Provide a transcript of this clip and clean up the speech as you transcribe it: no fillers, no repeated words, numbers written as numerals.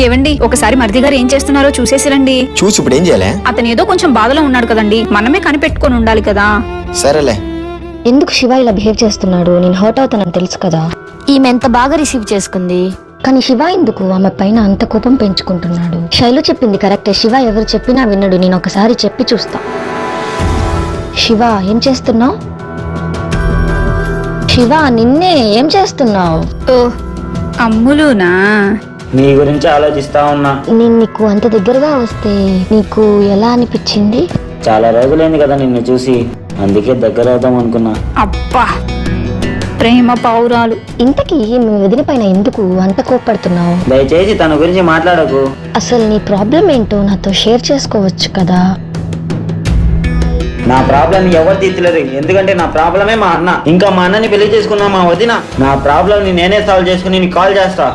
ఏవండి, ఒకసారి మరిది గారు ఏం చేస్తున్నారో చూసేసిరండి. చూసి ఇప్పుడు ఏం చేయాలి? అతను ఏదో కొంచెం బాధలో ఉన్నాడు కదండి, మనమే కనిపెట్టుకొని ఉండాలి కదా. సరేలే. ఎందుకు శివ ఇలా బిహేవ్ చేస్తున్నాడు? నేను హర్ట్ అవుతానని తెలుసు కదా. ఈమె ఎంత బాగా రిసీవ్ చేసుకుంది. కానీ శివ ఎందుకు ఆమె పైన అంత కోపం పెంచుకుంటున్నాడు? శైలు చెప్పింది కరెక్టే, శివ ఎవరు చెప్పినా వినడు. నేను ఒకసారి చెప్పి చూస్తా. శివ ఏం చేస్తున్నావు? శివ నిన్నే ఏం చేస్తున్నావు? ఓ అమ్ములునా? నీ గురించి ఆలోచిస్తా ఉన్నా. నేను నీకు అంత దగ్గరగా వస్తే నీకు ఎలా అనిపించింది? చాలా రోజులైంది కదా నిన్ను చూసి, అందుకే దగ్గర అవుదాం అనుకున్నా. అబ్బా, ప్రేమ పౌరాలు. ఇంతకీ మీ వదిన పైన ఎందుకు అంత కోప్పడుతున్నావు? దయచేసి తన గురించి మాట్లాడకు. అసలు నీ ప్రాబ్లం ఏంటో నాతో షేర్ చేసుకోవచ్చు కదా. నా ప్రాబ్లం ఎవరు తీర్చలేరు, ఎందుకంటే నా ప్రాబ్లమే మా అన్న. ఇంకా మా అన్నని పెళ్లి చేసుకున్నా మా వదిన. నా ప్రాబ్లం నేనే సాల్వ్ చేసుకుని నీకు కాల్ చేస్తా.